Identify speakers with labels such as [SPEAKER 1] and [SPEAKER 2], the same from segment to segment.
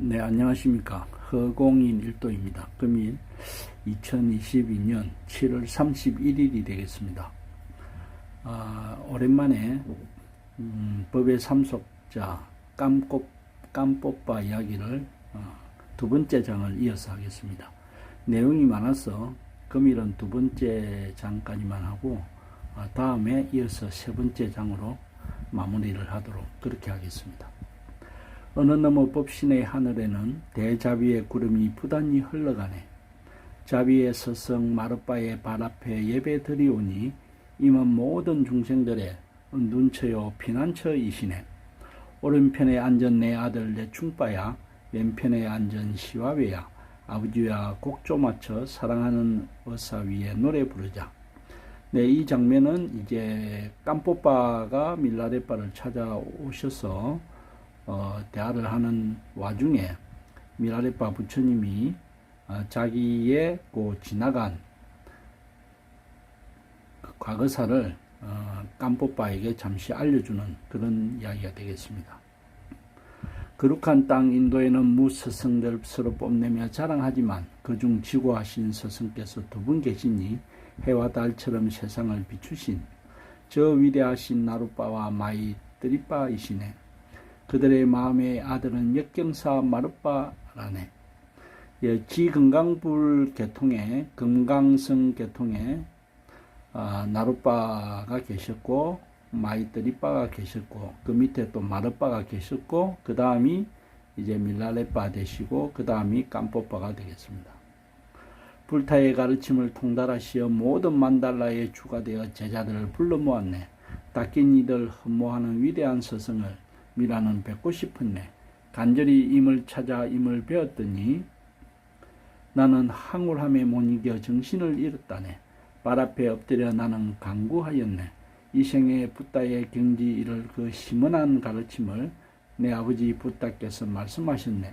[SPEAKER 1] 네, 안녕하십니까. 허공인 일도입니다. 금일 2022년 7월 31일이 되겠습니다. 오랜만에 법의 삼속자 깜뽀빠 이야기를 두 번째 장을 이어서 하겠습니다. 내용이 많아서 금일은 두 번째 장까지만 하고 다음에 이어서 세 번째 장으로 마무리를 하도록 그렇게 하겠습니다. 어느 너머 법신의 하늘에는 대자비의 구름이 부단히 흘러가네. 자비의 서성 마르바의 발 앞에 예배 드리오니 임은 모든 중생들의 눈처요 피난처이시네. 오른편에 앉은 내 아들 내 충빠야, 왼편에 앉은 시와외야. 아버지와 곡조 맞춰 사랑하는 어사 위에 노래 부르자. 네, 이 장면은 이제 깜뽀빠가 밀라레빠를 찾아오셔서 대화를 하는 와중에 밀라레빠 부처님이 자기의 지나간 과거사를 깜뽀빠에게 잠시 알려주는 그런 이야기가 되겠습니다. 거룩한 땅 인도에는 무스승들 서로 뽐내며 자랑하지만 그중 지고하신 스승께서 두 분 계시니 해와 달처럼 세상을 비추신 저 위대하신 나룻바와 마이 뜨리빠이시네. 그들의 마음의 아들은 역경사 마르빠라네. 예, 지금강불 계통에 금강성 계통에 나룻바가 계셨고 마이뜨리빠가 계셨고 그 밑에 또 마르빠가 계셨고 그 다음이 이제 밀라레빠 되시고 그 다음이 깜뽀빠가 되겠습니다. 불타의 가르침을 통달하시어 모든 만달라의 주가 되어 제자들을 불러 모았네. 닦인 이들 흠모하는 위대한 스승을 미라는 뵙고 싶었네. 간절히 임을 찾아 임을 배웠더니 나는 항울함에 못 이겨 정신을 잃었다네. 발 앞에 엎드려 나는 간구하였네. 이 생에 붓다의 경지 이를 그 시원한 가르침을 내 아버지 붓다께서 말씀하셨네.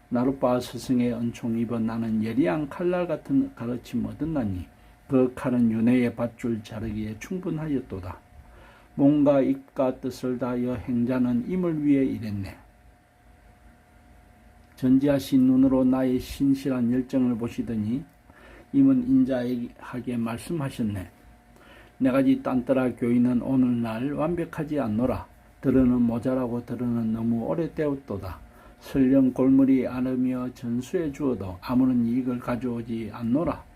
[SPEAKER 1] 나룻바 스승의 은총 입어 나는 예리한 칼날 같은 가르침 얻었나니 그 칼은 윤회의 밧줄 자르기에 충분하였도다. 몸과 입과 뜻을 다하여 행자는 임을 위해 일했네. 전지하신 눈으로 나의 신실한 열정을 보시더니 임은 인자하게 말씀하셨네. 네가지 딴따라 교인은 오늘날 완벽하지 않노라. 들으는 모자라고 들으는 너무 오래되었도다. 설령 골물이 앓으며 전수해 주어도 아무런 이익을 가져오지 않노라.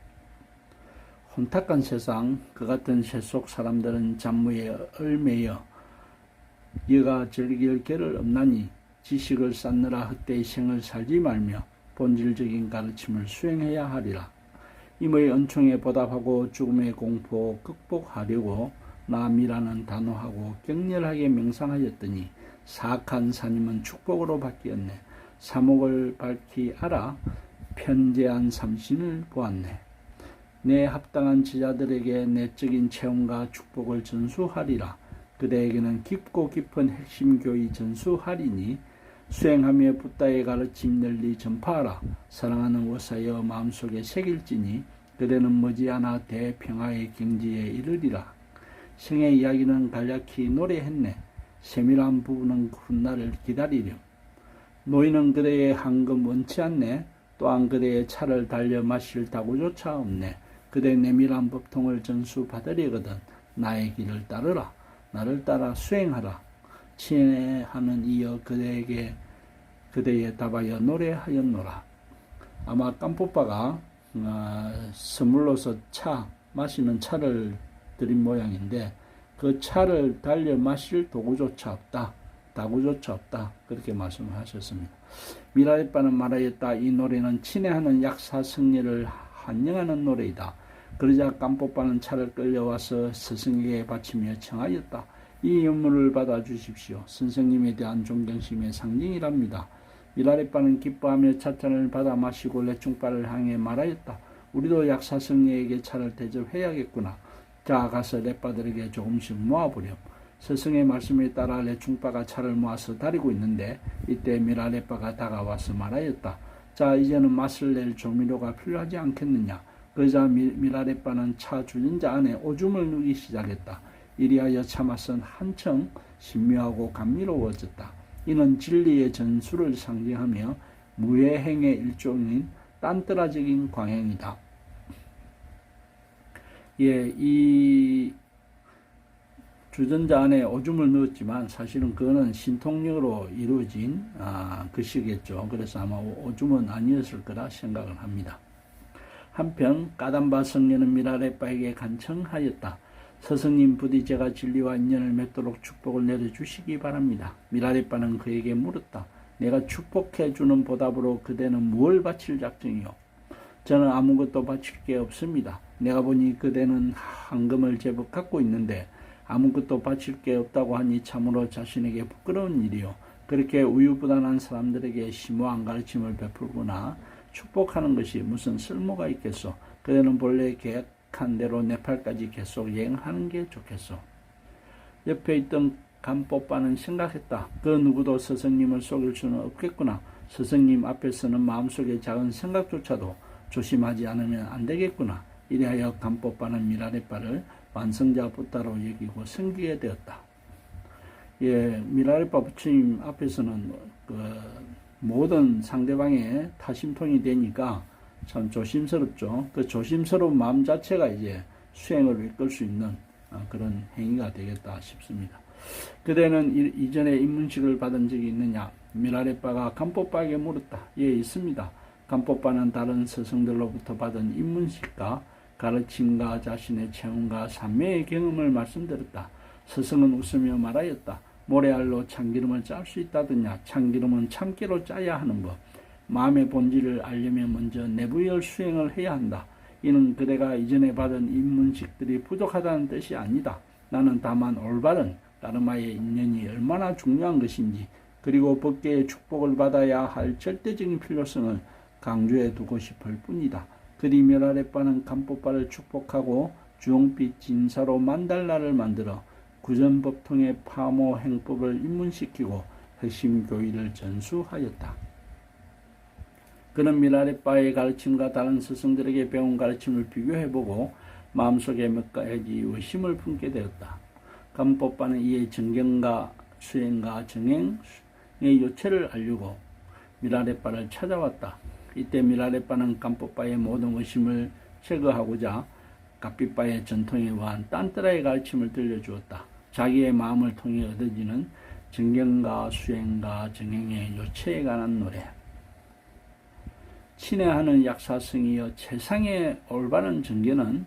[SPEAKER 1] 혼탁한 세상, 그 같은 세속 사람들은 잡무에 얽매여 여가 즐길 겨를 없나니 지식을 쌓느라 헛되이 생을 살지 말며 본질적인 가르침을 수행해야 하리라. 임의 은총에 보답하고 죽음의 공포 극복하려고 남이라는 단호하고 격렬하게 명상하였더니 사악한 산임은 축복으로 바뀌었네. 사목을 밝히 알아 편재한 삼신을 보았네. 내 합당한 제자들에게 내적인 체험과 축복을 전수하리라. 그대에게는 깊고 깊은 핵심 교의 전수하리니 수행하며 붓다의 가르침 널리 전파하라. 사랑하는 어사여 마음속에 새길지니 그대는 머지않아 대평화의 경지에 이르리라. 생의 이야기는 간략히 노래했네. 세밀한 부분은 훗날을 기다리렴. 노인은 그대의 한금 원치 않네. 또한 그대의 차를 달려 마실 다구조차 없네. 그대 내밀한 법통을 전수받으려거든 나의 길을 따르라. 나를 따라 수행하라. 친애하는 이여 그대에게 그대의 답하여 노래하였노라. 아마 깜뽀빠가 선물로서 마시는 차를 드린 모양인데 그 차를 달려 마실 도구조차 없다. 다구조차 없다. 그렇게 말씀을 하셨습니다. 밀라레빠는 말하였다. 이 노래는 친애하는 약사 승리를 환영하는 노래이다. 그러자 깜뽀빠는 차를 끌려와서 스승에게 바치며 청하였다. 이 연물을 받아주십시오. 선생님에 대한 존경심의 상징이랍니다. 밀라레빠는 기뻐하며 찻잔을 받아 마시고 레충빠를 향해 말하였다. 우리도 약사승리에게 차를 대접해야겠구나. 자, 가서 레빠들에게 조금씩 모아보렴. 스승의 말씀에 따라 레충빠가 차를 모아서 다리고 있는데 이때 밀라레빠가 다가와서 말하였다. 자, 이제는 맛을 낼 조미료가 필요하지 않겠느냐. 그러자 밀라레빠는 차 주전자 안에 오줌을 누기 시작했다. 이리하여 차 맛은 한층 신묘하고 감미로워졌다. 이는 진리의 전수를 상징하며 무해행의 일종인 딴뜨라적인 광행이다. 예, 이 주전자 안에 오줌을 넣었지만 사실은 그거는 신통력으로 이루어진 것이겠죠. 그래서 아마 오줌은 아니었을 거라 생각을 합니다. 한편 까담바 성녀는 미라레빠에게 간청하였다. 스승님 부디 제가 진리와 인연을 맺도록 축복을 내려주시기 바랍니다. 미라레빠는 그에게 물었다. 내가 축복해 주는 보답으로 그대는 무엇을 바칠 작정이요? 저는 아무것도 바칠 게 없습니다. 내가 보니 그대는 황금을 제법 갖고 있는데 아무것도 바칠 게 없다고 하니 참으로 자신에게 부끄러운 일이요. 그렇게 우유부단한 사람들에게 심오한 가르침을 베풀거나 축복하는 것이 무슨 쓸모가 있겠소. 그대는 본래 계획한 대로 네팔까지 계속 여행하는 게 좋겠소. 옆에 있던 간뽀빠는 생각했다. 그 누구도 스승님을 속일 수는 없겠구나. 스승님 앞에서는 마음속에 작은 생각조차도 조심하지 않으면 안 되겠구나. 이래하여 간뽀빠는 미라레빠를 완성자 부따로 여기고 섬기게 되었다. 예, 미라레빠 부처님 앞에서는 모든 상대방의 타심통이 되니까 참 조심스럽죠. 그 조심스러운 마음 자체가 이제 수행을 이끌 수 있는 그런 행위가 되겠다 싶습니다. 그대는 이전에 입문식을 받은 적이 있느냐? 미라레빠가 간뽀빠에게 물었다. 예, 있습니다. 간뽀빠는 다른 스승들로부터 받은 입문식과 가르침과 자신의 체험과 삼매의 경험을 말씀드렸다. 스승은 웃으며 말하였다. 모래알로 참기름을 짤 수 있다더냐. 참기름은 참깨로 짜야 하는 법. 마음의 본질을 알려면 먼저 내부열 수행을 해야 한다. 이는 그대가 이전에 받은 입문식들이 부족하다는 뜻이 아니다. 나는 다만 올바른 까르마의 인연이 얼마나 중요한 것인지, 그리고 법계의 축복을 받아야 할 절대적인 필요성을 강조해 두고 싶을 뿐이다. 그리 미라레빠는 간뽀빠를 축복하고 주홍빛 진사로 만달라를 만들어 구전법통의 파모 행법을 입문시키고 핵심 교의를 전수하였다. 그는 미라레빠의 가르침과 다른 스승들에게 배운 가르침을 비교해보고 마음속에 몇 가지 의심을 품게 되었다. 간뽀빠는 이에 정경과 수행과 정행의 요체를 알리고 미라레빠를 찾아왔다. 이때 미라레빠는 간뽀빠의 모든 의심을 제거하고자 갓비빠의 전통에 의한 딴뜨라의 가르침을 들려주었다. 자기의 마음을 통해 얻어지는 정경과 수행과 정행의 요체에 관한 노래. 친애하는 약사성이여 최상의 올바른 정견은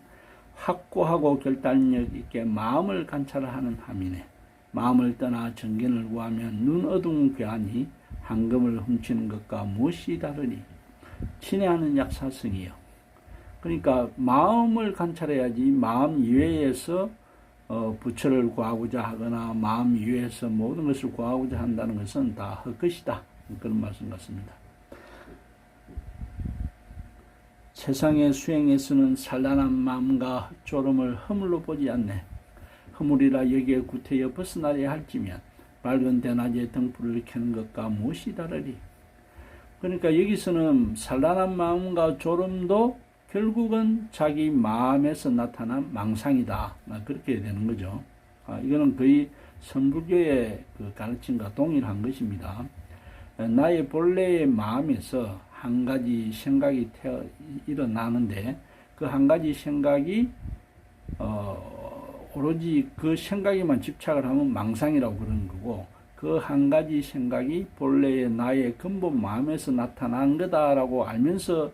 [SPEAKER 1] 확고하고 결단력 있게 마음을 관찰하는 함이네. 마음을 떠나 정견을 구하면 눈 어두운 괴한이 황금을 훔치는 것과 무엇이 다르니. 친애하는 약사성이요. 그러니까 마음을 관찰해야지 마음 이외에서 부처를 구하고자 하거나 마음 이외에서 모든 것을 구하고자 한다는 것은 다 헛것이다. 그런 말씀 같습니다. 세상의 수행에서는 산란한 마음과 흑조름을 허물로 보지 않네. 허물이라 여기에 구태여 벗어나려 할지면 밝은 대낮에 등불을 켜는 것과 무엇이 다르리. 그러니까 여기서는 산란한 마음과 졸음도 결국은 자기 마음에서 나타난 망상이다. 그렇게 되는 거죠. 이거는 거의 선불교의 그 가르침과 동일한 것입니다. 나의 본래의 마음에서 한 가지 생각이 일어나는데 그 한 가지 생각이 오로지 그 생각에만 집착을 하면 망상이라고 그러는 거고, 그 한 가지 생각이 본래의 나의 근본 마음에서 나타난 거다라고 알면서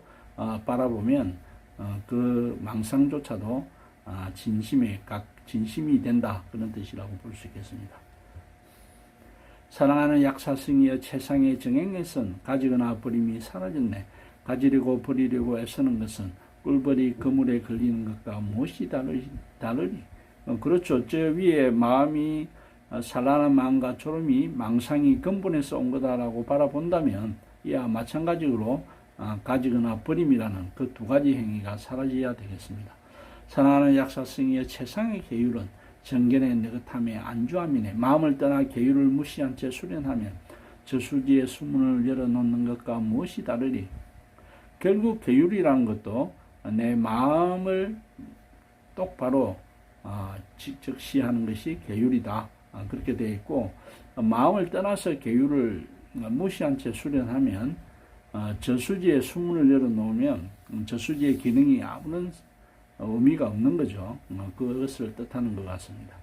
[SPEAKER 1] 바라보면 그 망상조차도 진심이 된다, 그런 뜻이라고 볼 수 있겠습니다. 사랑하는 약사승이여 최상의 정행에선 가지거나 버림이 사라졌네. 가지려고 버리려고 애쓰는 것은 꿀벌이 그물에 걸리는 것과 무엇이 다르리. 그렇죠. 저 위에 마음이 산란한 마음과 졸음이 망상이 근본에서 온 거다라고 바라본다면 이와 마찬가지로 가지거나 버림이라는 그 두 가지 행위가 사라져야 되겠습니다. 사랑하는 약사승이여 최상의 계율은 정견의 느긋함에 안주함이네. 마음을 떠나 계율을 무시한 채 수련하면 저수지의 수문을 열어놓는 것과 무엇이 다르리. 결국 계율이라는 것도 내 마음을 똑바로 적시하는 것이 계율이다. 그렇게 되어 있고, 마음을 떠나서 계율을 무시한 채 수련하면 저수지에 수문을 열어놓으면 저수지의 기능이 아무런 의미가 없는 거죠. 그것을 뜻하는 것 같습니다.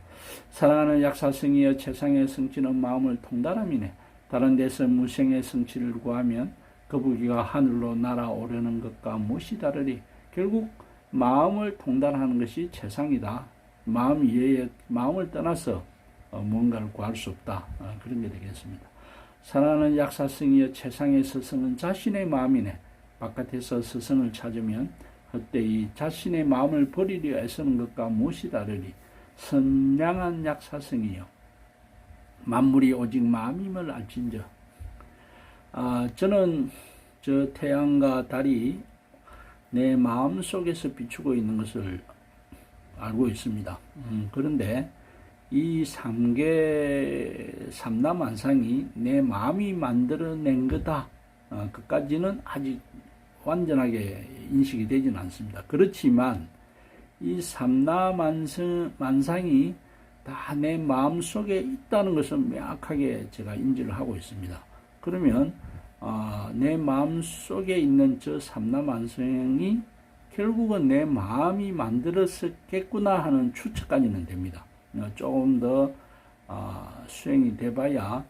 [SPEAKER 1] 사랑하는 약사성이여 최상의 성취는 마음을 통달함이네. 다른 데서 무생의 성취를 구하면 거북이가 하늘로 날아오르는 것과 무엇이 다르리. 결국 마음을 통달하는 것이 최상이다. 마음 이외에 마음을 떠나서 무언가를 구할 수 없다. 그런 게 되겠습니다. 사랑하는 약사성이여 최상의 스승은 자신의 마음이네. 바깥에서 스승을 찾으면 그때 이 자신의 마음을 버리려 애쓰는 것과 무엇이 다르리. 선량한 약사성이여 만물이 오직 마음임을 알진저. 저는 저 태양과 달이 내 마음 속에서 비추고 있는 것을 알고 있습니다. 그런데 이 삼라만상이 내 마음이 만들어낸 거다. 그까지는 아직 완전하게 인식이 되지는 않습니다. 그렇지만 이 삼라만상이 다 내 마음 속에 있다는 것을 명확하게 제가 인지를 하고 있습니다. 그러면 내 마음 속에 있는 저 삼라만상이 결국은 내 마음이 만들었겠구나 하는 추측까지는 됩니다. 조금 더 수행이 돼봐야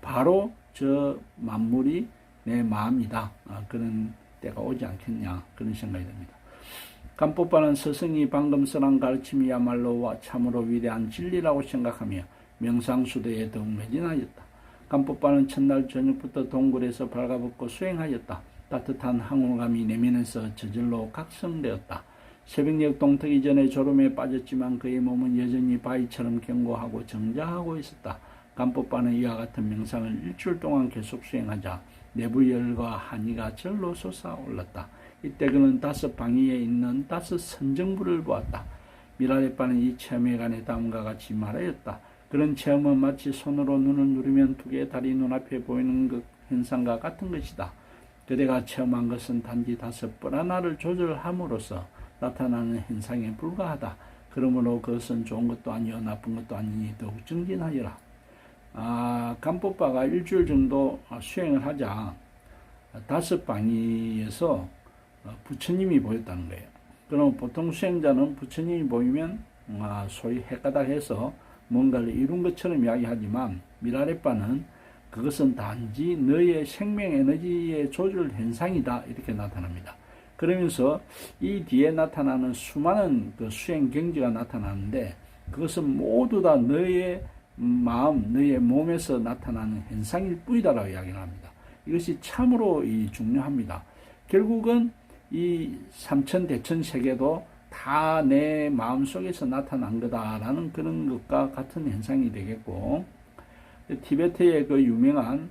[SPEAKER 1] 바로 저 만물이 내 마음이다. 그런 때가 오지 않겠냐 그런 생각이 듭니다. 간법바는 스승이 방금 써난 가르침이야말로 참으로 위대한 진리라고 생각하며 명상수도에 더욱 매진하였다. 간법바는 첫날 저녁부터 동굴에서 발가벗고 수행하였다. 따뜻한 항울감이 내면에서 저절로 각성되었다. 새벽녘 동트기 전에 졸음에 빠졌지만 그의 몸은 여전히 바위처럼 견고하고 정자하고 있었다. 간법바는 이와 같은 명상을 일주일 동안 계속 수행하자 내부열과 한이가 절로 솟아올랐다. 이때 그는 5방위에 있는 5 선정부를 보았다. 미라레빠는 이 체험에 관해 다음과 같이 말하였다. 그런 체험은 마치 손으로 눈을 누르면 2개의 달이 눈앞에 보이는 그 현상과 같은 것이다. 그대가 체험한 것은 단지 5뿔 하나를 조절함으로써 나타나는 현상에 불과하다. 그러므로 그것은 좋은 것도 아니요 나쁜 것도 아니니 더욱 정진하여라. 간법바가 일주일 정도 수행을 하자 5방위에서 부처님이 보였다는 거예요. 그럼 보통 수행자는 부처님이 보이면 소위 헷가닥해서 뭔가를 이룬 것처럼 이야기하지만 미라레빠는 그것은 단지 너의 생명 에너지의 조절 현상이다 이렇게 나타납니다. 그러면서 이 뒤에 나타나는 수많은 그 수행 경지가 나타나는데 그것은 모두 다 너의 마음, 너의 몸에서 나타나는 현상일 뿐이다라고 이야기를 합니다. 이것이 참으로 중요합니다. 결국은 이 삼천대천 세계도 다 내 마음속에서 나타난 거다라는 그런 것과 같은 현상이 되겠고, 티베트의 그 유명한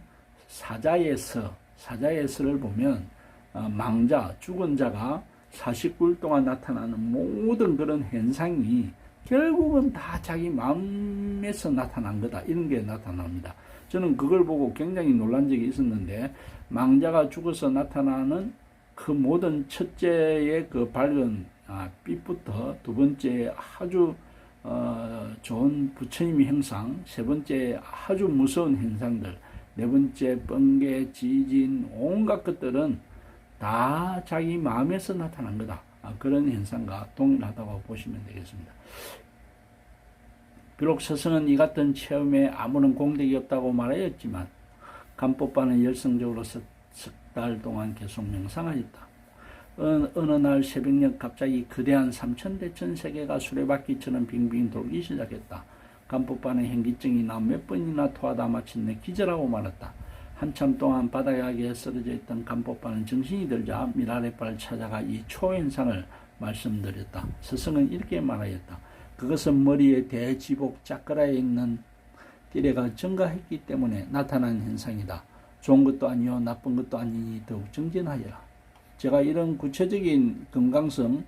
[SPEAKER 1] 사자의 서를 보면 망자, 죽은 자가 49일 동안 나타나는 모든 그런 현상이 결국은 다 자기 마음에서 나타난 거다 이런 게 나타납니다. 저는 그걸 보고 굉장히 놀란 적이 있었는데, 망자가 죽어서 나타나는 그 모든 첫째의 그 밝은 빛부터 두 번째 아주 좋은 부처님의 형상, 세 번째 아주 무서운 현상들, 네 번째 번개, 지진, 온갖 것들은 다 자기 마음에서 나타난 거다. 그런 현상과 동일하다고 보시면 되겠습니다. 비록 스승은 이 같은 체험에 아무런 공덕이 없다고 말하였지만 간법바는 열성적으로 석 달 동안 계속 명상하였다. 어느 날 새벽녘 갑자기 거대한 삼천대천 세계가 수레바퀴처럼 빙빙 돌기 시작했다. 간법바는 현기증이 나 몇 번이나 토하다 마침내 기절하고 말았다. 한참 동안 바닥에 쓰러져 있던 간법바는 정신이 들자 미라레빠를 찾아가 이 초현상을 말씀드렸다. 스승은 이렇게 말하였다. 그것은 머리에 대지복 자크라에 있는 띠레가 증가했기 때문에 나타난 현상이다. 좋은 것도 아니요 나쁜 것도 아니니 더욱 정진하여라. 제가 이런 구체적인 건강성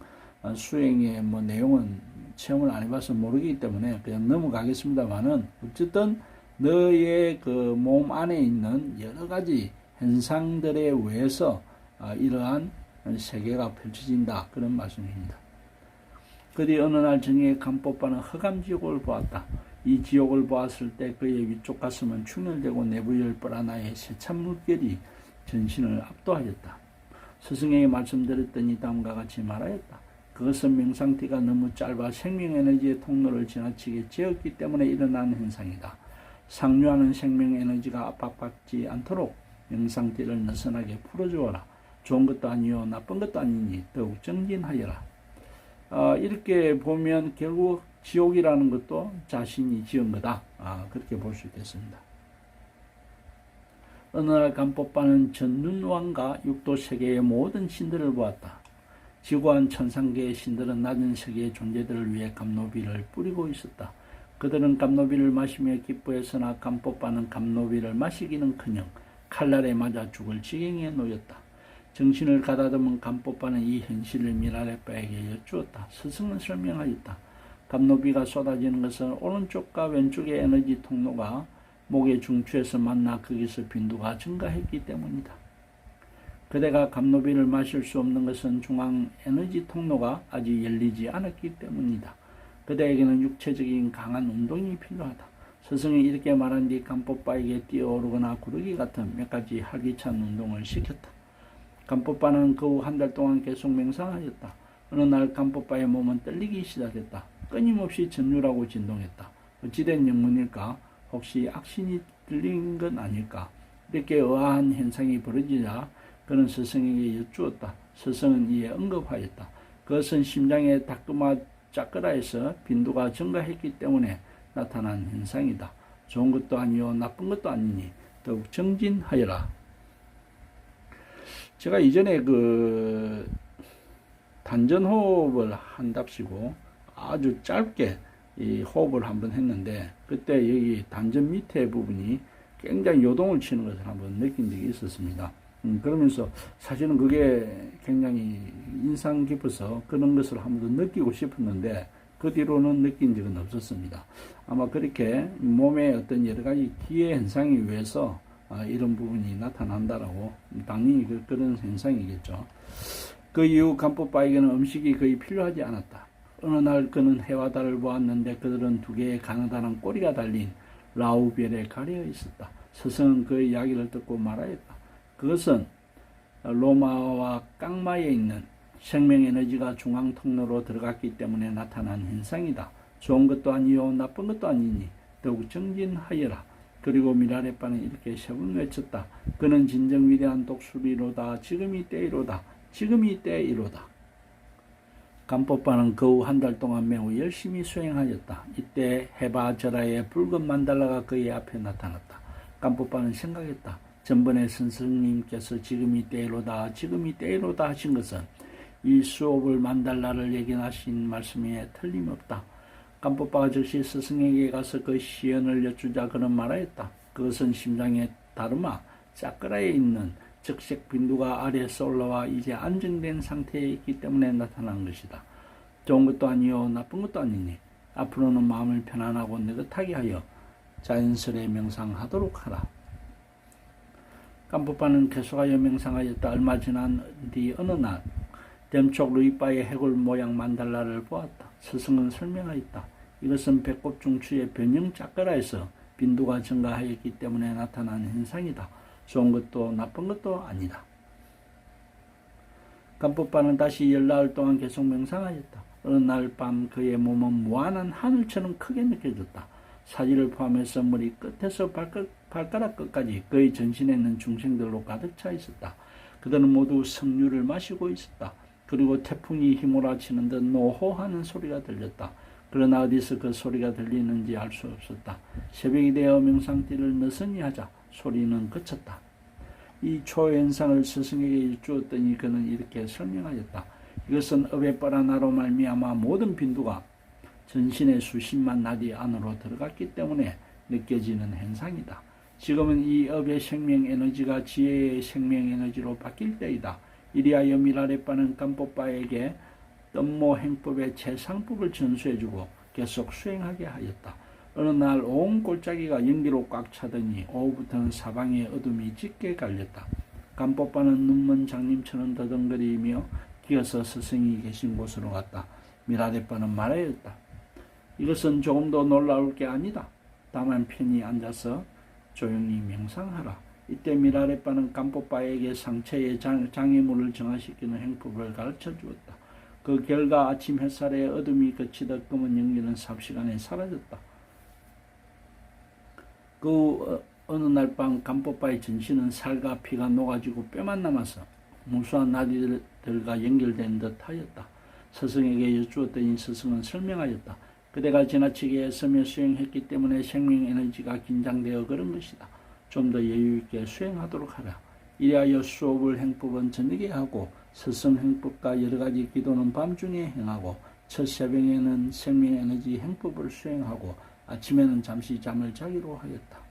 [SPEAKER 1] 수행의 내용은 체험을 안 해봐서 모르기 때문에 그냥 넘어가겠습니다만은, 어쨌든 너의 그 몸 안에 있는 여러 가지 현상들에 의해서 이러한 세계가 펼쳐진다 그런 말씀입니다. 그뒤 어느 날 저녁에 간법바는 흑암지옥을 보았다. 이 지옥을 보았을 때 그의 위쪽 가슴은 충혈되고 내부열 뿔 하나에 세찬 물결이 전신을 압도하였다. 스승에게 말씀드렸더니 다음과 같이 말하였다. 그것은 명상티가 너무 짧아 생명에너지의 통로를 지나치게 재었기 때문에 일어난 현상이다. 상류하는 생명에너지가 압박받지 않도록 명상티를 느슨하게 풀어주어라. 좋은 것도 아니요 나쁜 것도 아니니 더욱 정진하여라. 이렇게 보면 결국 지옥이라는 것도 자신이 지은 거다. 그렇게 볼 수 있겠습니다. 어느 날 간법바는 전륜왕과 육도 세계의 모든 신들을 보았다. 지구한 천상계의 신들은 낮은 세계의 존재들을 위해 감노비를 뿌리고 있었다. 그들은 감노비를 마시며 기뻐했으나 간법바는 감노비를 마시기는커녕 칼날에 맞아 죽을 지경에 놓였다. 정신을 가다듬은 간법바는 이 현실을 미라레빠에게 여쭈었다. 스승은 설명하였다. 감노비가 쏟아지는 것은 오른쪽과 왼쪽의 에너지 통로가 목의 중추에서 만나 거기서 빈도가 증가했기 때문이다. 그대가 감노비를 마실 수 없는 것은 중앙 에너지 통로가 아직 열리지 않았기 때문이다. 그대에게는 육체적인 강한 운동이 필요하다. 스승이 이렇게 말한 뒤 간법바에게 뛰어오르거나 구르기 같은 몇 가지 활기찬 운동을 시켰다. 간법바는 그 후 한 달 동안 계속 명상하였다. 어느 날 간법바의 몸은 떨리기 시작했다. 끊임없이 전율하고 진동했다. 어찌된 영문일까? 혹시 악신이 들린 건 아닐까? 이렇게 의아한 현상이 벌어지자 그는 스승에게 여쭈었다. 스승은 이에 언급하였다. 그것은 심장의 다크마 짜크라에서 빈도가 증가했기 때문에 나타난 현상이다. 좋은 것도 아니요 나쁜 것도 아니니 더욱 정진하여라. 제가 이전에 그 단전호흡을 한답시고 아주 짧게 이 호흡을 한번 했는데 그때 여기 단전 밑에 부분이 굉장히 요동을 치는 것을 한번 느낀 적이 있었습니다. 그러면서 사실은 그게 굉장히 인상 깊어서 그런 것을 한번 더 느끼고 싶었는데 그 뒤로는 느낀 적은 없었습니다. 아마 그렇게 몸의 어떤 여러 가지 기회 현상에 의해서 이런 부분이 나타난다라고 당연히 그런 현상이겠죠. 그 이후 간법바에게는 음식이 거의 필요하지 않았다. 어느 날 그는 해와 달을 보았는데 그들은 두 개의 가느다란 꼬리가 달린 라우별에 가려 있었다. 스승은 그의 이야기를 듣고 말하였다. 그것은 로마와 깡마에 있는 생명에너지가 중앙통로로 들어갔기 때문에 나타난 현상이다. 좋은 것도 아니요 나쁜 것도 아니니 더욱 정진하여라. 그리고 미라레빠는 이렇게 세 번 외쳤다. 그는 진정 위대한 독수리로다. 지금이 때이로다. 지금이 때이로다. 간법바는 그 후 한 달 동안 매우 열심히 수행하였다. 이때 해바절하의 붉은 만달라가 그의 앞에 나타났다. 간법바는 생각했다. 전번에 스승님께서 지금이 때이로다. 지금이 때이로다 하신 것은 이 수업을 만달라를 예견하신 말씀에 틀림없다. 간법바가 즉시 스승에게 가서 그 시연을 여쭈자 그는 말하였다. 그것은 심장의 다르마 짜크라에 있는 적색 빈도가 아래에서 올라와 이제 안정된 상태에 있기 때문에 나타난 것이다. 좋은 것도 아니요 나쁜 것도 아니니 앞으로는 마음을 편안하고 느긋하게 하여 자연스레 명상하도록 하라. 간법바는 계속하여 명상하였다. 얼마 지난 뒤 어느 날 댐촉 루이바의 해골 모양 만달라를 보았다. 스승은 설명하였다. 이것은 배꼽 중추의 변형 짜크라에서 빈도가 증가하였기 때문에 나타난 현상이다. 좋은 것도 나쁜 것도 아니다. 간법바는 다시 열나흘 동안 계속 명상하였다. 어느 날 밤 그의 몸은 무한한 하늘처럼 크게 느껴졌다. 사지를 포함해서 머리 끝에서 발가락 끝까지 그의 전신에 있는 중생들로 가득 차 있었다. 그들은 모두 석류를 마시고 있었다. 그리고 태풍이 휘몰아치는 듯 노호하는 소리가 들렸다. 그러나 어디서 그 소리가 들리는지 알 수 없었다. 새벽이 되어 명상띠를 느슨히 하자 소리는 그쳤다. 이 초현상을 스승에게 주었더니 그는 이렇게 설명하였다. 이것은 업의 뻔하나로 말미암아 모든 빈도가 전신의 수십만 나디 안으로 들어갔기 때문에 느껴지는 현상이다. 지금은 이 업의 생명에너지가 지혜의 생명에너지로 바뀔 때이다. 이리하여 미라레빠는 간법바에게 뜸모 행법의 최상법을 전수해주고 계속 수행하게 하였다. 어느 날 온 골짜기가 연기로 꽉 차더니 오후부터는 사방에 어둠이 짙게 갈렸다. 간법바는 눈먼 장님처럼 더듬거리며 기어서 스승이 계신 곳으로 갔다. 미라레빠는 말하였다. 이것은 조금도 놀라울 게 아니다. 다만 편히 앉아서 조용히 명상하라. 이때 미라레빠는 깜뽀빠에게 상처의 장애물을 정화시키는 행법을 가르쳐 주었다. 그 결과 아침 햇살에 어둠이 그치듯 검은 연기는 삽시간에 사라졌다. 그 어느 날 밤 깜뽀빠의 전신은 살과 피가 녹아지고 뼈만 남아서 무수한 나디들과 연결된 듯 하였다. 스승에게 여쭈었더니 스승은 설명하였다. 그대가 지나치게 애쓰며 수행했기 때문에 생명 에너지가 긴장되어 그런 것이다. 좀 더 여유있게 수행하도록 하라. 이리하여 수업을 행법은 저녁에 하고 스승 행법과 여러가지 기도는 밤중에 행하고 첫 새벽에는 생명 에너지 행법을 수행하고 아침에는 잠시 잠을 자기로 하였다.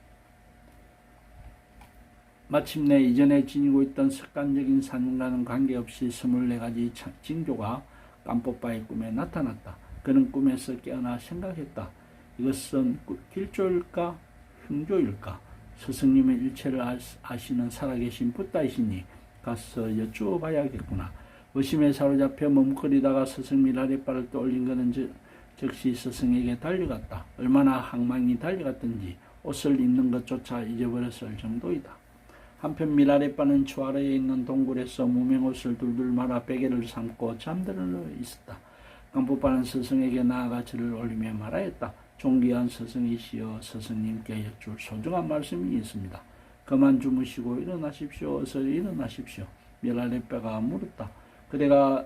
[SPEAKER 1] 마침내 이전에 지니고 있던 습관적인 사념과는 관계없이 24가지 징조가 깜뽀빠의 꿈에 나타났다. 그는 꿈에서 깨어나 생각했다. 이것은 길조일까? 흉조일까? 스승님의 일체를 아시는 살아계신 붓다이시니 가서 여쭈어 봐야겠구나. 의심에 사로잡혀 머뭇거리다가 스승 미라레빠를 떠올린 그는 즉시 스승에게 달려갔다. 얼마나 항망이 달려갔던지 옷을 입는 것조차 잊어버렸을 정도이다. 한편 미라레빠는 주 아래에 있는 동굴에서 무명옷을 둘둘 말아 베개를 삼고 잠들어 있었다. 깜뽀빠는 스승에게 나아가 절을 올리며 말하였다. 존귀한 스승이시여, 스승님께 여쭐 소중한 말씀이 있습니다. 그만 주무시고 일어나십시오. 어서 일어나십시오. 미라레빠가 물었다. 그대가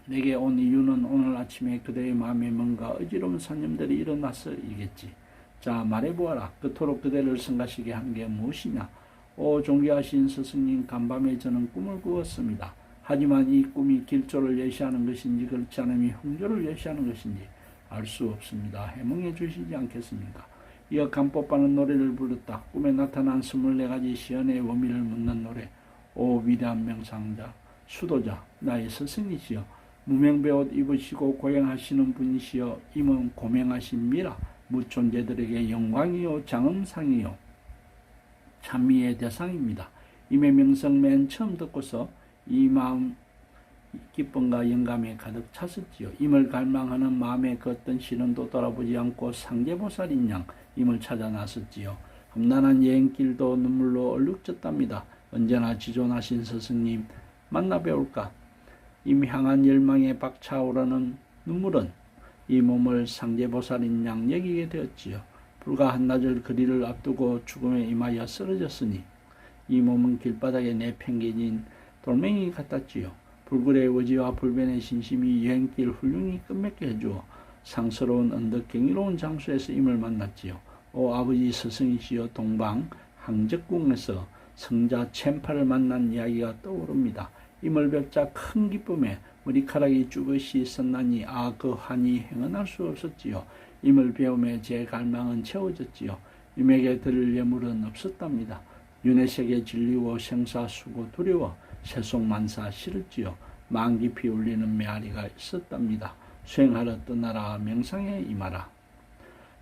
[SPEAKER 1] 내게 온 이유는 오늘 아침에 그대의 마음에 뭔가 어지러운 산념들이 일어나서이겠지. 자, 말해보아라. 그토록 그대를 성가시게 한 게 무엇이냐? 오 존귀하신 스승님, 간밤에 저는 꿈을 꾸었습니다. 하지만 이 꿈이 길조를 예시하는 것인지 그렇지 않으면 흉조를 예시하는 것인지 알 수 없습니다. 해몽해 주시지 않겠습니까? 이어 깜뽀빠는 노래를 불렀다. 꿈에 나타난 24가지 시연의 원미를 묻는 노래. 오 위대한 명상자, 수도자, 나의 스승이시여, 무명배옷 입으시고 고행하시는 분이시여, 임은 고명하신 미라, 무존재들에게 영광이요 장엄상이요 찬미의 대상입니다. 임의 명성 맨 처음 듣고서 이 마음 기쁨과 영감에 가득 찼었지요. 임을 갈망하는 마음의 그 어떤 시련도 돌아보지 않고 상제보살인 양 임을 찾아 나섰지요. 험난한 여행길도 눈물로 얼룩졌답니다. 언제나 지존하신 스승님 만나 뵈올까? 임 향한 열망에 박차오르는 눈물은 이 몸을 상제보살인 양 여기게 되었지요. 불과 한나절 거리를 앞두고 죽음에 임하여 쓰러졌으니 이 몸은 길바닥에 내팽개진 돌멩이 같았지요. 불굴의 의지와 불변의 신심이 여행길 훌륭히 끝맺게 해주어 상스러운 언덕 경이로운 장소에서 임을 만났지요. 오 아버지 스승이시여, 동방 항적궁에서 성자 첸파를 만난 이야기가 떠오릅니다. 임을 뵙자 큰 기쁨에 머리카락이 쭈긋이 섰나니 그 한이 행언할 수 없었지요. 임을 배움에 제 갈망은 채워졌지요. 임에게 드릴 예물은 없었답니다. 윤회색에 질리고 생사수고 두려워 세속만사 싫었지요. 만 깊이 울리는 메아리가 있었답니다. 수행하러 떠나라, 명상에 임하라.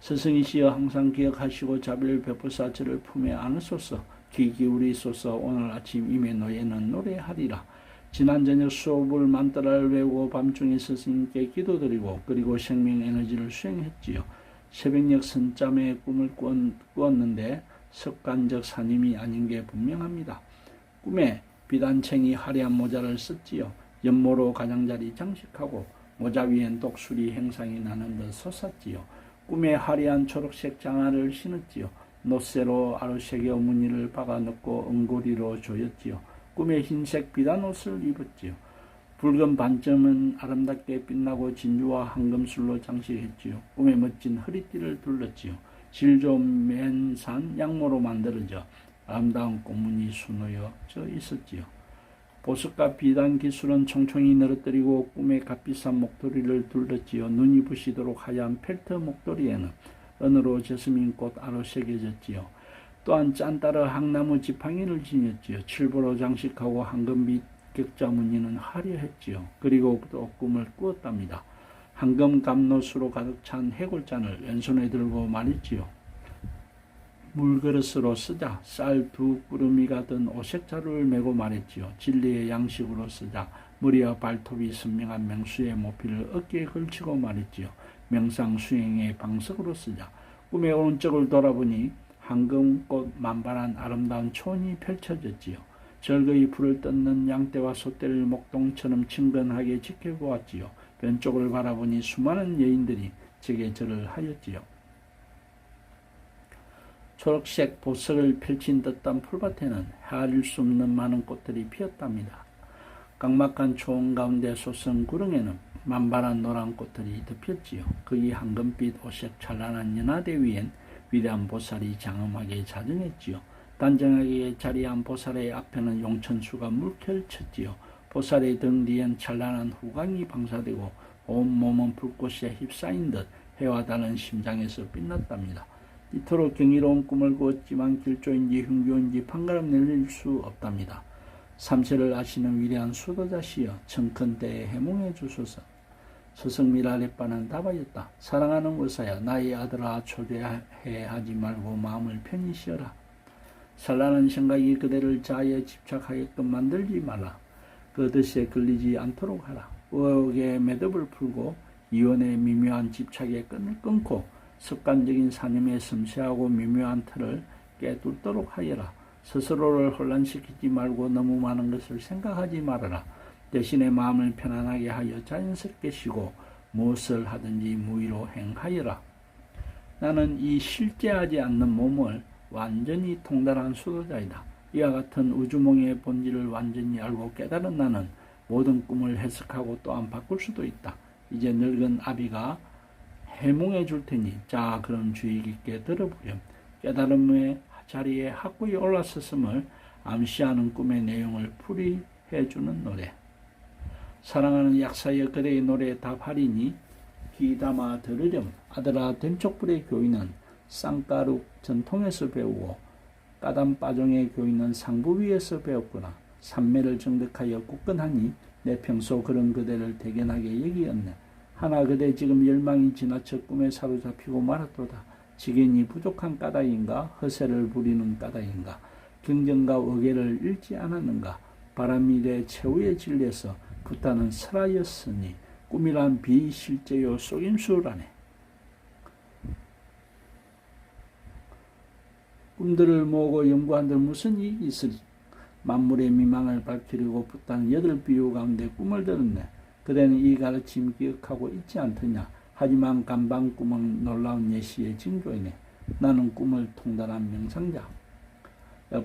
[SPEAKER 1] 스승이시여, 항상 기억하시고 자비를 베푸사 저를 품에 안으소서. 귀 기울이소서. 오늘 아침 임의 노예는 노래하리라. 지난 저녁 수업을 만따라를 외우고 밤중에 스승님께 기도드리고 그리고 생명 에너지를 수행했지요. 새벽녘 선잠에 꿈을 꾸었는데 습관적 사님이 아닌 게 분명합니다. 꿈에 비단챙이 화려한 모자를 썼지요. 연모로 가장자리 장식하고 모자 위엔 독수리 행상이 나는 듯 솟았지요. 꿈에 화려한 초록색 장화를 신었지요. 노쇠로 아르색의 무늬를 박아 넣고 은고리로 조였지요. 꿈에 흰색 비단옷을 입었지요. 붉은 반점은 아름답게 빛나고 진주와 황금술로 장식했지요. 꿈에 멋진 허리띠를 둘렀지요. 질 좋은 맨산 양모로 만들어져 아름다운 꽃무늬 수놓여져 있었지요. 보석과 비단 기술은 총총히 늘어뜨리고 꿈에 값비싼 목도리를 둘렀지요. 눈이 부시도록 하얀 펠트 목도리에는 은으로 제스민꽃 아로 새겨졌지요. 또한 짠따라 항나무 지팡이를 지녔지요. 칠보로 장식하고 황금빛 격자 무늬는 화려했지요. 그리고 또 꿈을 꾸었답니다. 황금 감노수로 가득 찬 해골잔을 왼손에 들고 말했지요. 물그릇으로 쓰자. 쌀 2꾸러미가 든 오색자루를 메고 말했지요. 진리의 양식으로 쓰자. 머리와 발톱이 선명한 명수의 모피를 어깨에 걸치고 말했지요. 명상 수행의 방석으로 쓰자. 꿈의 오른쪽을 돌아보니 황금꽃 만발한 아름다운 초원이 펼쳐졌지요. 절거이 불을 뜯는 양떼와 소떼를 목동처럼 친근하게 지켜보았지요. 변쪽을 바라보니 수많은 여인들이 제게 절을 하였지요. 초록색 보석을 펼친 듯한 풀밭에는 헤아릴 수 없는 많은 꽃들이 피었답니다. 깡막한 초원 가운데 솟은 구릉에는 만발한 노란 꽃들이 덮였지요. 거기 황금빛 오색 찬란한 연화대 위엔 위대한 보살이 장엄하게 자정했지요. 단정하게 자리한 보살의 앞에는 용천수가 물결쳤지요. 보살의 등 뒤엔 찬란한 후광이 방사되고 온 몸은 불꽃에 휩싸인 듯 해와 다른 심장에서 빛났답니다. 이토록 경이로운 꿈을 꾸었지만 길조인지 흉교인지 판가름 내릴 수 없답니다. 삼세를 아시는 위대한 수도자시여 청컨 때에 해몽해 주소서. 서성미라 렛바는 답하였다. 사랑하는 의사야, 나의 아들아, 초대하지 말고 마음을 편히 쉬어라. 산란한 생각이 그대를 자아에 집착하게끔 만들지 말라. 그 뜻에 걸리지 않도록 하라. 의혹의 매듭을 풀고 이원의 미묘한 집착의 끈을 끊고 습관적인 사념의 섬세하고 미묘한 틀을 깨뚫도록 하여라. 스스로를 혼란시키지 말고 너무 많은 것을 생각하지 말아라. 대신에 마음을 편안하게 하여 자연스럽게 쉬고 무엇을 하든지 무의로 행하여라. 나는 이 실제하지 않는 몸을 완전히 통달한 수도자이다. 이와 같은 우주몽의 본질을 완전히 알고 깨달은 나는 모든 꿈을 해석하고 또한 바꿀 수도 있다. 이제 늙은 아비가 해몽해 줄 테니 자 그럼 주의 깊게 들어보렴. 깨달음의 자리에 확고히 올라섰음을 암시하는 꿈의 내용을 풀이해 주는 노래. 사랑하는 약사여, 그대의 노래에 답하리니 귀담아 들으렴. 아들아, 된촉불의 교인은 쌍가룩 전통에서 배우고 까담빠종의 교인은 상부위에서 배웠구나. 삼매를 정득하여 굳건하니 내 평소 그런 그대를 대견하게 여기었네. 하나 그대 지금 열망이 지나쳐 꿈에 사로잡히고 말았도다. 지견이 부족한 까닭인가, 허세를 부리는 까닭인가, 경전과 의계를 잃지 않았는가. 바람이 내 최후의 진리에서 부타는 설하였으니 꿈이란 비실제요 속임수라네. 꿈들을 모으고 연구한들 무슨 이익이 있으리. 만물의 미망을 밝히려고 부타는 8비유 가운데 꿈을 들었네. 그대는 이 가르침 기억하고 있지 않더냐. 하지만 간방 꿈은 놀라운 예시의 징조이네. 나는 꿈을 통달한 명상자.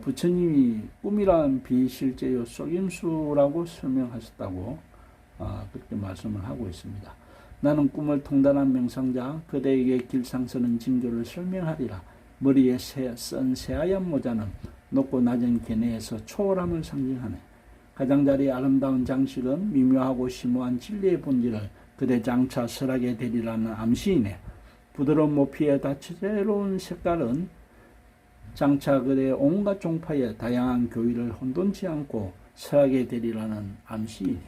[SPEAKER 1] 부처님이 꿈이란 비실제요 속임수라고 설명하셨다고 그렇게 말씀을 하고 있습니다. 나는 꿈을 통달한 명상자, 그대에게 길상서는 징조를 설명하리라. 머리에 쓴 새하얀 모자는 높고 낮은 견해에서 초월함을 상징하네. 가장자리 아름다운 장식은 미묘하고 심오한 진리의 본질을 그대 장차 설하게 되리라는 암시이네. 부드러운 모피의 다채로운 색깔은 장차 그대의 온갖 종파의 다양한 교의를 혼돈치 않고 설하게 되리라는 암시이네.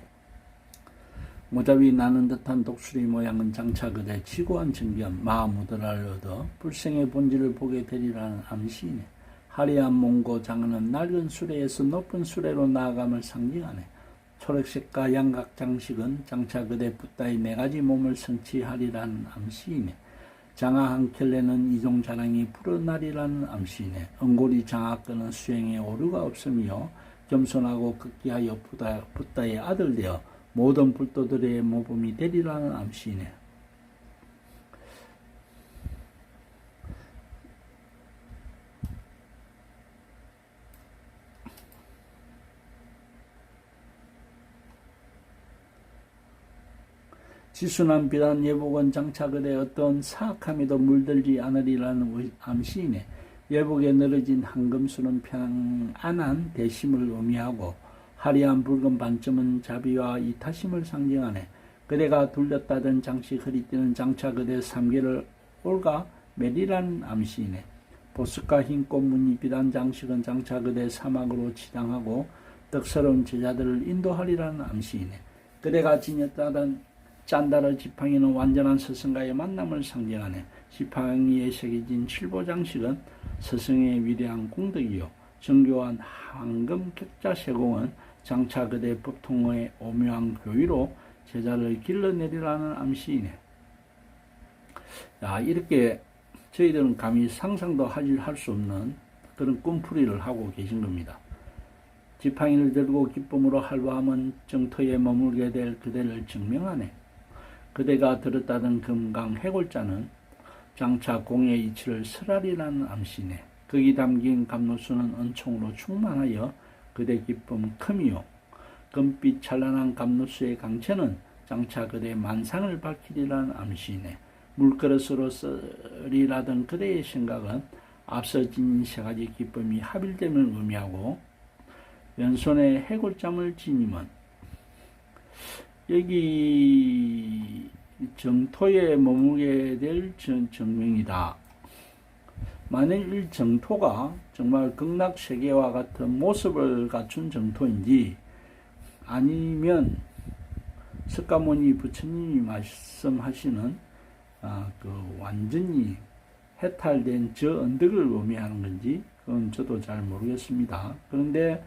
[SPEAKER 1] 모자 위 나는 듯한 독수리 모양은 장차 그대 지고한 정견 마무드라를 얻어 불생의 본질을 보게 되리라는 암시이네. 화려한 몽고 장은 낡은 수레에서 높은 수레로 나아감을 상징하네. 초록색과 양각 장식은 장차 그대 붓다의 4가지 몸을 성취하리라는 암시이네. 장화 한 켤레는 이종 자랑이 불어나리라는 암시이네. 은고리 장화끈은 수행에 오류가 없으며 겸손하고 극기하여 붓다의 아들 되어 모든 불도들의 모범이 되리라는 암시이네. 지순한 비단 예복은 장차 그대 어떤 사악함에도 물들지 않으리라는 암시이네. 예복에 늘어진 황금수는 평안한 대심을 의미하고 화려한 붉은 반점은 자비와 이타심을 상징하네. 그대가 둘렸다던 장식 허리띠는 장차 그대 3개를 올가 매리라는 암시이네. 보석과 흰 꽃무늬 비단 장식은 장차 그대 사막으로 치당하고 덕스러운 제자들을 인도하리라는 암시이네. 그대가 지녔다던 짠다르 지팡이는 완전한 스승과의 만남을 상징하네. 지팡이에 새겨진 칠보장식은 스승의 위대한功德이요. 정교한 황금 격자 세공은 장차 그대 법통의 오묘한 교의로 제자를 길러내리라는 암시이네. 자, 이렇게 저희들은 감히 상상도 할 수 없는 그런 꿈풀이를 하고 계신 겁니다. 지팡이를 들고 기쁨으로 할부하면 정토에 머물게 될 그대를 증명하네. 그대가 들었다던 금강 해골자는 장차 공의 이치를 설하리라는 암시네. 거기 담긴 감로수는 은총으로 충만하여 그대 기쁨 큼이요. 금빛 찬란한 감로수의 강체는 장차 그대 만상을 밝히리라는 암시네. 물그릇으로 쓰리라던 그대의 생각은 앞서 지닌 세 가지 기쁨이 합일됨을 의미하고, 왼손에 해골잠을 지니면 여기 정토에 머물게 될 정명이다. 만일 이 정토가 정말 극락세계와 같은 모습을 갖춘 정토인지, 아니면 석가모니 부처님이 말씀하시는 완전히 해탈된 저 언덕을 의미하는 건지, 그건 저도 잘 모르겠습니다. 그런데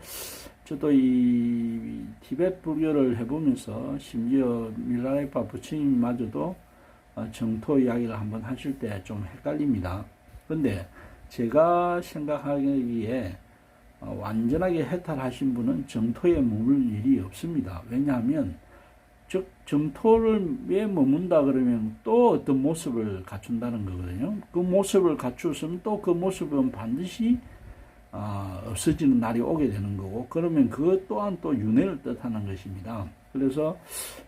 [SPEAKER 1] 저도 이 티베트 불교를 해보면서 심지어 밀라레파 부처님마저도 정토 이야기를 한번 하실 때 좀 헷갈립니다. 그런데 제가 생각하기에 완전하게 해탈하신 분은 정토에 머물 일이 없습니다. 왜냐하면 즉 정토를 왜 머문다 그러면 또 어떤 모습을 갖춘다는 거거든요. 그 모습을 갖추었으면 또 그 모습은 반드시 없어지는 날이 오게 되는 거고, 그러면 그것 또한 또 윤회를 뜻하는 것입니다. 그래서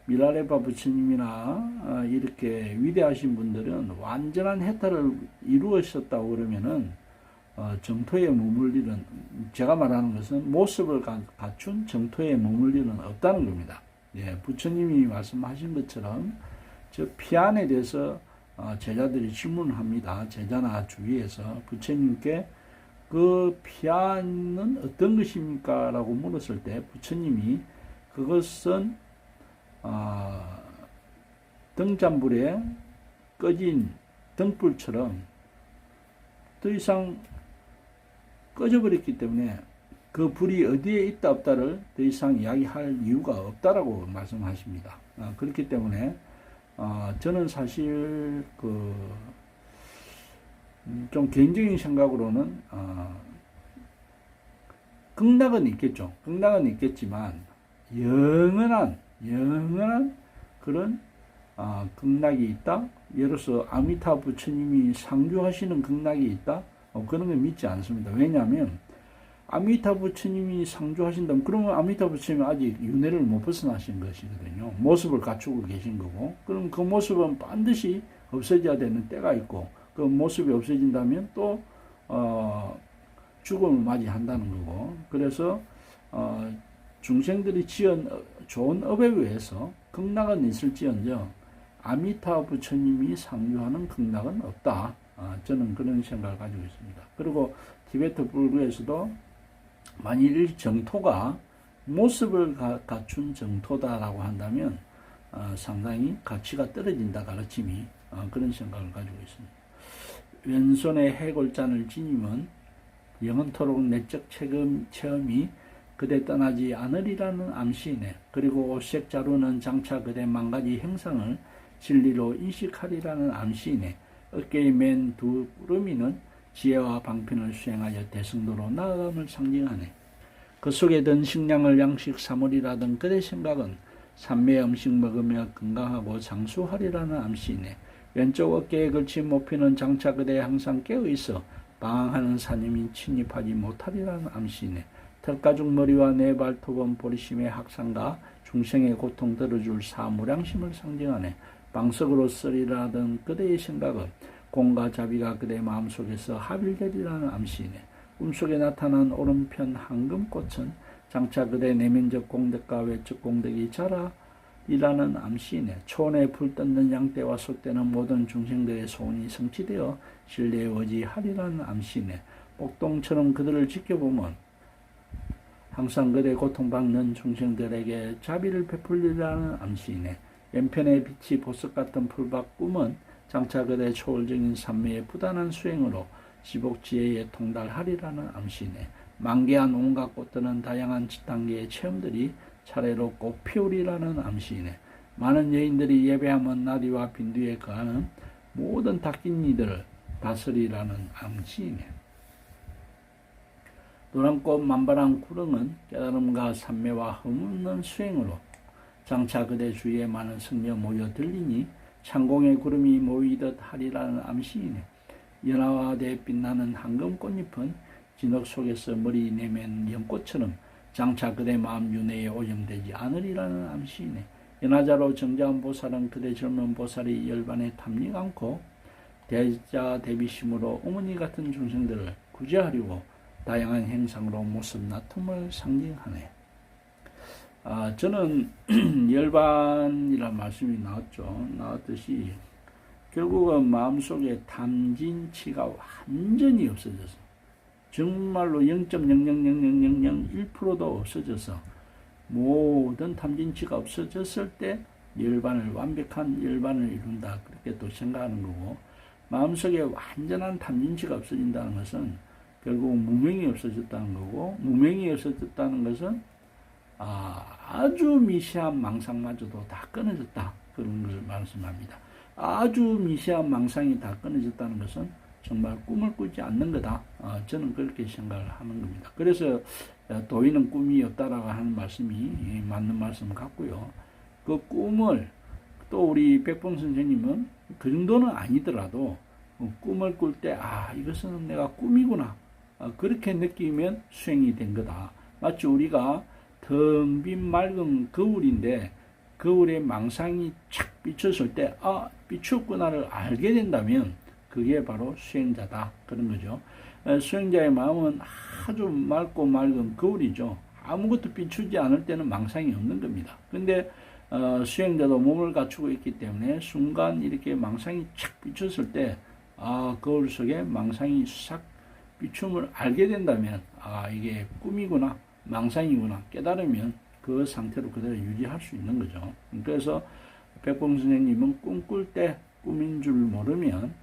[SPEAKER 1] 미라레파 부처님이나 이렇게 위대하신 분들은 완전한 해탈을 이루었었다고 그러면은 정토에 머물 일은, 제가 말하는 것은 모습을 갖춘 정토에 머물 일은 없다는 겁니다. 예, 부처님이 말씀하신 것처럼 저 피안에 대해서 제자들이 질문을 합니다. 제자나 주위에서 부처님께 그 피안은 어떤 것입니까? 라고 물었을 때 부처님이 그것은 등잔불에 꺼진 등불처럼 더 이상 꺼져버렸기 때문에 그 불이 어디에 있다 없다를 더 이상 이야기할 이유가 없다라고 말씀하십니다. 그렇기 때문에 저는 사실 좀 개인적인 생각으로는 극락은 있겠죠. 극락은 있겠지만 영원한 그런 극락이 있다. 예를 들어서 아미타 부처님이 상주하시는 극락이 있다. 그런 건 믿지 않습니다. 왜냐하면 아미타 부처님이 상주하신다면 그러면 아미타 부처님은 아직 윤회를 못 벗어나신 것이거든요. 모습을 갖추고 계신 거고, 그럼 그 모습은 반드시 없어져야 되는 때가 있고, 그 모습이 없어진다면 또 죽음을 맞이한다는 거고, 그래서 중생들이 지은 좋은 업에 의해서 극락은 있을지언정 아미타 부처님이 상주하는 극락은 없다. 저는 그런 생각을 가지고 있습니다. 그리고 티베트 불교에서도 만일 이 정토가 모습을 갖춘 정토다라고 한다면 상당히 가치가 떨어진다 가르침이, 그런 생각을 가지고 있습니다. 왼손에 해골잔을 지니면 영원토록 내적 체험이 그대 떠나지 않으리라는 암시이네. 그리고 오색자루는 장차 그대 만가지 행상을 진리로 인식하리라는 암시이네. 어깨에 맨 두 루미는 지혜와 방편을 수행하여 대승도로 나아감을 상징하네. 그 속에 든 식량을 양식 삼으리라던 그대 생각은 삼매 음식 먹으며 건강하고 장수하리라는 암시이네. 왼쪽 어깨에 걸친 모피는 장차 그대 항상 깨어있어 방황하는 사님이 침입하지 못하리라는 암시이네. 털가죽 머리와 네 발톱은 보리심의 학상과 중생의 고통 들어줄 사무량심을 상징하네. 방석으로 쓰리라던 그대의 생각은 공과 자비가 그대 마음속에서 합일되리라는 암시이네. 꿈속에 나타난 오른편 황금꽃은 장차 그대 내면적 공덕과 외적 공덕이 자라리라는 암시이네. 초원에 불 떴는 양떼와 소떼는 모든 중생들의 소원이 성취되어 신뢰에 의지하리라는 암시이네. 목동처럼 그들을 지켜보면 항상 그대 고통받는 중생들에게 자비를 베풀리라는 암시이네. 왼편의 빛이 보석 같은 풀밭 꿈은 장차 그대 초월적인 삼매의 부단한 수행으로 지복지혜에 통달하리라는 암시이네. 만개한 온갖 꽃들은 다양한 단계의 체험들이 차례로 꽃 피우리라는 암시이네. 많은 여인들이 예배하면 나디와 빈두에 거하는 모든 닭깃니들 다스리라는 암시이네. 노란꽃 만발한 구렁은 깨달음과 산매와 흠없는 수행으로 장차 그대 주위에 많은 승려 모여 들리니 창공의 구름이 모이듯 하리라는 암시이네. 연화화돼 빛나는 황금 꽃잎은 진흙 속에서 머리 내맨 연꽃처럼 장차 그대 마음 윤회에 오염되지 않으리라는 암시이네. 연하자로 정자한 보살은 그대 젊은 보살이 열반에 탐닉 않고 대자 대비심으로 어머니 같은 중생들을 구제하려고 다양한 행상으로 모습 나툼을 상징하네. 저는 열반이라는 말씀이 나왔듯이 결국은 마음속에 탐진치가 완전히 없어져서 정말로 0.0000001%도 없어져서 모든 탐진치가 없어졌을 때 완벽한 열반을 이룬다, 그렇게 또 생각하는 거고, 마음속에 완전한 탐진치가 없어진다는 것은 결국 무명이 없어졌다는 거고, 무명이 없어졌다는 것은 아주 미세한 망상마저도 다 끊어졌다, 그런 걸 말씀합니다. 아주 미세한 망상이 다 끊어졌다는 것은 정말 꿈을 꾸지 않는 거다. 저는 그렇게 생각을 하는 겁니다. 그래서 도인은 꿈이 없다라고 하는 말씀이 맞는 말씀 같고요. 그 꿈을 또 우리 백봉 선생님은 그 정도는 아니더라도 꿈을 꿀 때 이것은 내가 꿈이구나, 그렇게 느끼면 수행이 된 거다. 마치 우리가 텅 빈 맑은 거울인데 거울에 망상이 착 비쳤을 때 비쳤구나를 알게 된다면 그게 바로 수행자다, 그런 거죠. 수행자의 마음은 아주 맑고 맑은 거울이죠. 아무것도 비추지 않을 때는 망상이 없는 겁니다. 근데 수행자도 몸을 갖추고 있기 때문에 순간 이렇게 망상이 착 비쳤을 때 거울 속에 망상이 싹 비춤을 알게 된다면 이게 꿈이구나, 망상이구나 깨달으면 그 상태로 그대로 유지할 수 있는 거죠. 그래서 백봉 선생님은 꿈꿀 때 꿈인 줄 모르면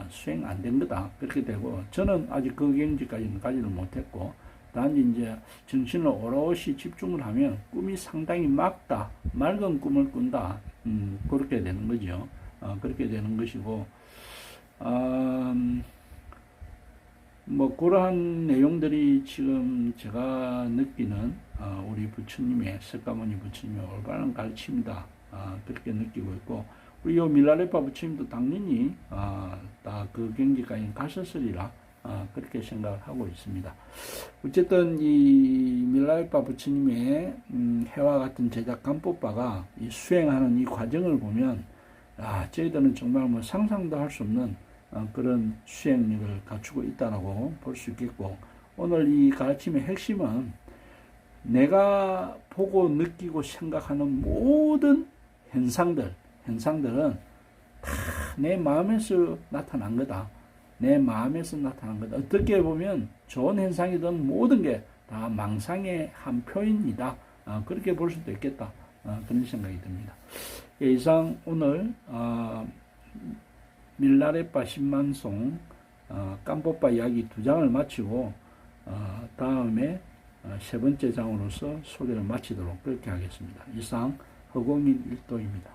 [SPEAKER 1] 수행 안 된 거다, 그렇게 되고, 저는 아직 그 경지까지는 가지를 못했고, 단지 이제 정신을 오롯이 집중을 하면 꿈이 상당히 맑은 꿈을 꾼다, 그렇게 되는 거죠. 그렇게 되는 것이고, 뭐 그러한 내용들이 지금 제가 느끼는 우리 부처님의, 석가모니 부처님의 올바른 가르침이다, 그렇게 느끼고 있고, 우리 요 밀라레파 부처님도 당연히 다 그 경지까지 가셨으리라, 그렇게 생각을 하고 있습니다. 어쨌든 이 밀라레파 부처님의 해와 같은 제작 간법바가 이 수행하는 이 과정을 보면 저희들은 정말 뭐 상상도 할 수 없는 그런 수행력을 갖추고 있다라고 볼 수 있겠고, 오늘 이 가르침의 핵심은 내가 보고 느끼고 생각하는 모든 현상들은 다 내 마음에서 나타난 거다. 내 마음에서 나타난 거다. 어떻게 보면 좋은 현상이든 모든 게 다 망상의 한 표현이다, 그렇게 볼 수도 있겠다, 그런 생각이 듭니다. 이상 오늘 밀라레파 신만송 깜뽀빠 이야기 2장을 마치고 다음에 3번째 장으로서 소개를 마치도록 그렇게 하겠습니다. 이상 허공민 일도입니다.